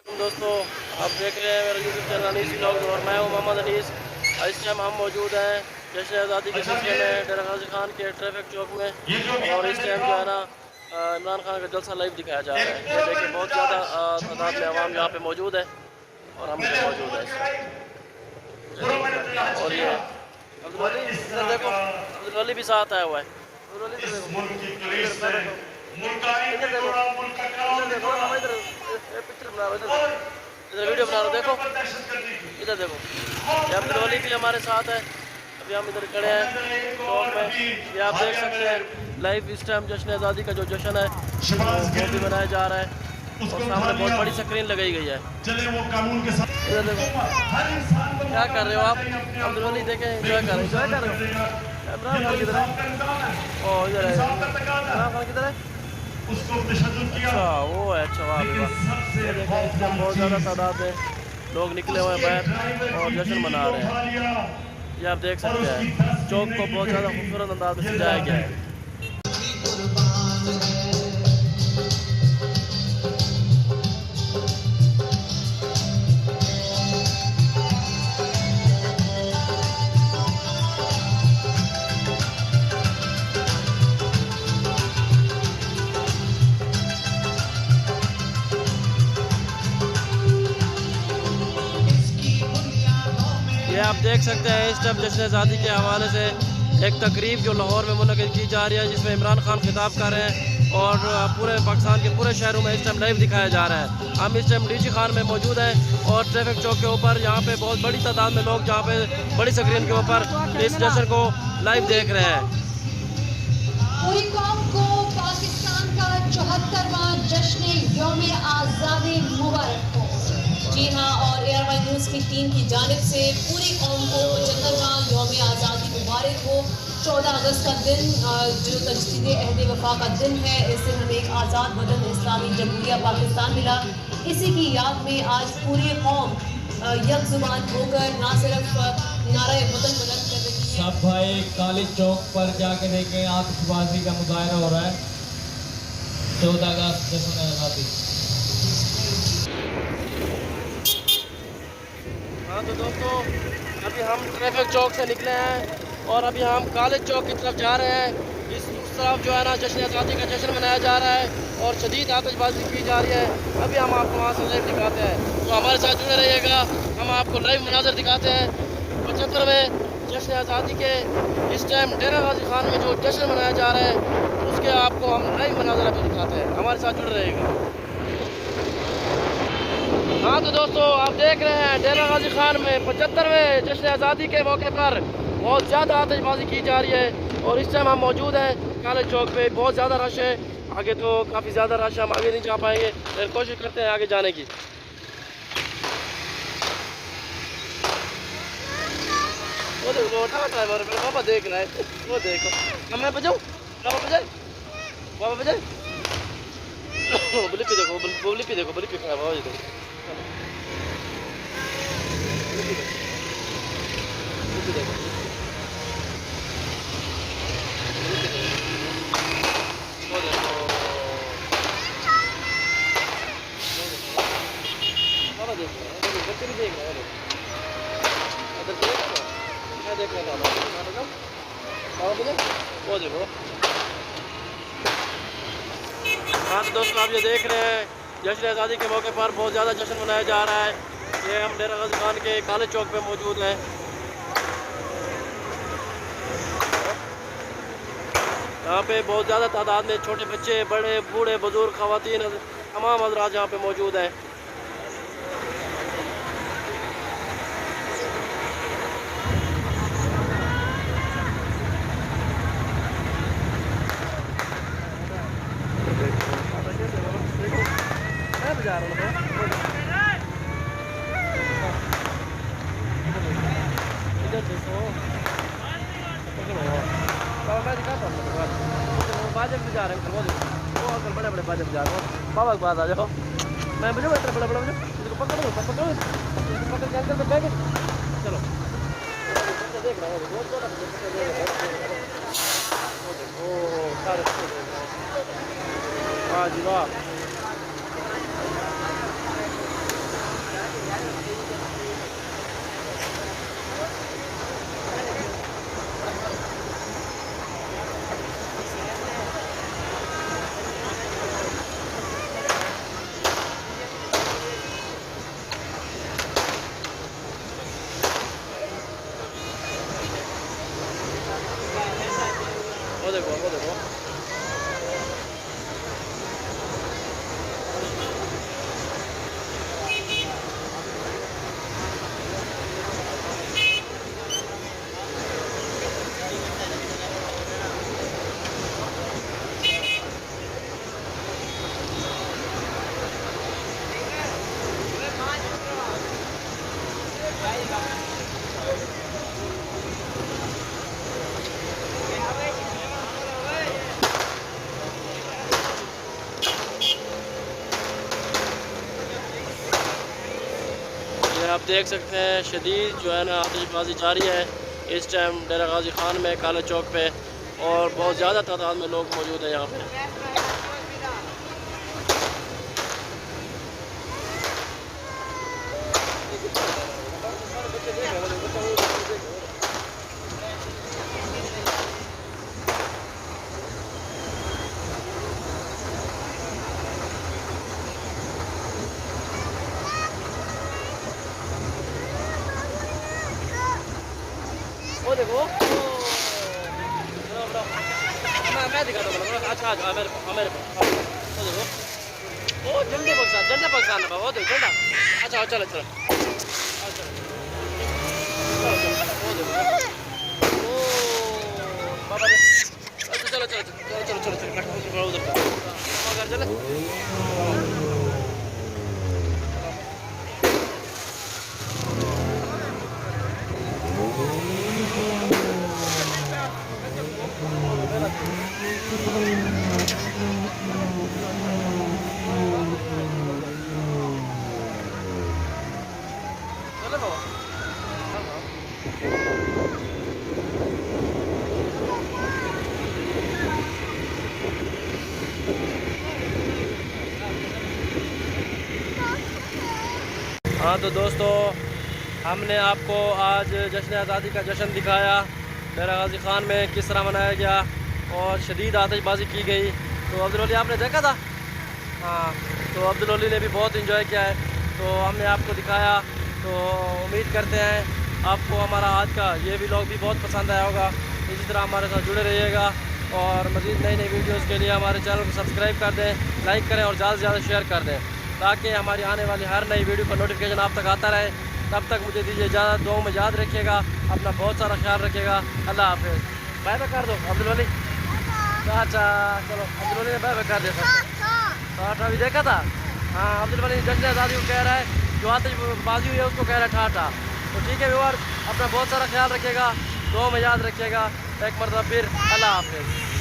दोस्तों, आप देख रहे हैं मेरा यूट्यूब चैनल अनीस व्लॉग्स और मैं हूं मोहम्मद अनीस। इस टाइम हम मौजूद हैं जश्न आज़ादी के सिलसिले में डेरा गाजी खान के ट्रैफिक चौक में। और इस टाइम जो है ना इमरान खान का जलसा लाइव दिखाया जा रहा है। ये देखिए बहुत ज़्यादा तादाद में आवाम यहाँ पे मौजूद है और हम भी मौजूद है। और ये अब्दुल वली इधर देखो, अब्दुल वली भी साथ आया हुआ है। अब्दुल वली इधर देखो, इधर देखो, इधर देखो, हम इधर पिक्चर बना रहे, इधर वीडियो बना रहे, देखो इधर देखो, ये अब्दुल वली भी हमारे साथ है। अभी हम इधर खड़े हैं चौक में, ये आप देख सकते हैं लाइव इस टाइम जश्न आज़ादी का जो जश्न है वो भी मनाया जा रहा है और सामने बहुत बड़ी स्क्रीन लगाई गई है। इधर देखो क्या कर रहे हो आप, अब्दुल वली देखें एंजॉय कर रहे हो, इमरान खान किधर है? ओ इधर है, इमरान खान किधर है? अच्छा वो है, अच्छा वाह ये देखें इस टाइम बहुत ज़्यादा तादाद में लोग निकले हुए हैं बाहर और जश्न मना रहे हैं। ये आप देख सकते हैं चौक को बहुत ज़्यादा खूबसूरत अंदाज में सजाया गया है। ये आप देख सकते हैं इस टाइम जश्न आज़ादी के हवाले से एक तकरीब जो लाहौर में मुनक़िद की जा रही है जिसमें इमरान खान खिताब कर रहे हैं और पूरे पाकिस्तान के पूरे शहरों में इस टाइम लाइव दिखाया जा रहा है। हम इस टाइम डीजी खान में मौजूद हैं और ट्रैफिक चौक के ऊपर यहाँ पे बहुत बड़ी तादाद में लोग जहाँ पे बड़ी स्क्रीन के ऊपर इस जश्न को लाइव देख रहे हैं। पूरी कौम को पाकिस्तान का 74वां जश्न यौम आज़ादी मुबारक हो। जी हाँ, और एयरवाई न्यूज़ की टीम की जानिब से पूरी कौम को 75वां यौम आज़ादी मुबारक हो। 14 अगस्त का दिन जो तजदीद अहद वफा का दिन है, इससे हमें एक आज़ाद वतन इस्लामी जमहूरिया पाकिस्तान मिला। इसी की याद में आज पूरी कौम यक जुबान होकर ना सिर्फ नारा वतन बुलंद कर रही है। सब भाई काली चौक पर जाके देखें, आतिशबाजी का मुजाहरा हो रहा है 14 अगस्त जश्न आज़ादी। हाँ तो दोस्तों, अभी हम ट्रैफिक चौक से निकले हैं और अभी हम कॉलेज चौक की तरफ जा रहे हैं। इस तरफ जो है ना जश्न आज़ादी का जश्न मनाया जा रहा है और शदीद आतिशबाजी की जा रही है। अभी हम आपको वहाँ से लाइव दिखाते हैं, तो हमारे साथ जुड़े रहिएगा। हम आपको लाइव मनाजर दिखाते हैं 75वें जश्न आज़ादी के। इस टाइम डेरा गाजी खान में जो जश्न मनाया जा रहा है उसके आपको हम लाइव मनाजर अभी दिखाते हैं, हमारे साथ जुड़े रहिएगा। हाँ तो दोस्तों, आप देख रहे हैं डेरा गाजी खान में 75वें जश्न आज़ादी के मौके पर बहुत ज़्यादा आतिशबाजी की जा रही है और इस टाइम हम मौजूद हैं कॉलेज चौक पे। बहुत ज़्यादा रश है, आगे तो काफ़ी ज़्यादा रश है, हम आगे नहीं जा पाएंगे, फिर कोशिश करते हैं आगे जाने की। वो देखो ड्राइवर पापा देख रहा है, वो देखो मैं बजाऊँ, पापा बजाए, पापा बजाए। बुलिपी देखो, बुलिपी देखो, बुलिपी खराब हो देखो। हाँ तो दोस्तों, आप ये देख रहे हैं जश्न आज़ादी के मौके पर बहुत ज़्यादा जश्न मनाया जा रहा है। ये हम डेरा गाजी खान के कॉलेज चौक पे मौजूद हैं। यहाँ पे बहुत ज़्यादा तादाद में छोटे बच्चे, बड़े, बूढ़े, बुजुर्ग, ख़वातीन, तमाम हज़रात यहाँ पे मौजूद हैं। बाजब जा रहे हैं, वो अंकल बड़े बड़े बाजब जा रहे हो, बाबा के पास आ जाओ। मैं बजो बड़ा बड़ा बड़ा बजो, इसको पकड़ लो, पकड़ के अंकल पे बैठ, चलो देख रहा हूँ बहुत बड़ा सारे। हाँ जी वाह, ये आप देख सकते हैं शदीद जो है ना आतिशबाजी जारी है इस टाइम डेरा गाजी खान में काले चौक पे, और बहुत ज़्यादा तादाद में लोग मौजूद हैं यहाँ पे। वो देखो मैं दिखाता हूँ। अच्छा अच्छा मेरे वो देखो, वो झंडे पाकिस्तान है बाबा, वो देखो झंडा। अच्छा चलो चलो वो देखो ओ बाबा रे। अच्छा चलो चलो चलो चलो चलो चलो उधर चलो। हाँ तो दोस्तों, हमने आपको आज जश्न आज़ादी का जश्न दिखाया डेरा गाजी खान में किस तरह मनाया गया और शदीद आतिशबाजी की गई। तो अब्दुल वली आपने देखा था? हाँ, तो अब्दुल वली ने भी बहुत इंजॉय किया है, तो हमने आपको दिखाया। तो उम्मीद करते हैं आपको हमारा आज का ये व्लॉग भी बहुत पसंद आया होगा। इसी तरह हमारे साथ जुड़े रहिएगा और मज़ीद नई नई वीडियोज़ के लिए हमारे चैनल को सब्सक्राइब कर दें, लाइक करें और ज़्यादा से ज़्यादा शेयर कर दें, ताकि हमारी आने वाली हर नई वीडियो का नोटिफिकेशन आप तक आता रहे। तब तक मुझे दीजिए इजाज़त, दुआओं में याद रखिएगा, अपना बहुत सारा ख्याल रखिएगा। अल्लाह हाफ़िज़। बाय बाय कर दो अब्दुल वली। अच्छा चलो, अब्दुल वली ने बाय बाय कर दिया सबको। टाटा भी देखा था? हाँ, अब्दुल वली जश्न आज़ादी को कह रहा है, जो आतिशबाजी हुई है उसको कह रहा है टाटा। तो ठीक है व्यूअर, अपना बहुत सारा ख्याल रखिएगा, दुआओं में याद रखिएगा। एक मरतबा फिर अल्लाह हाफ़िज़।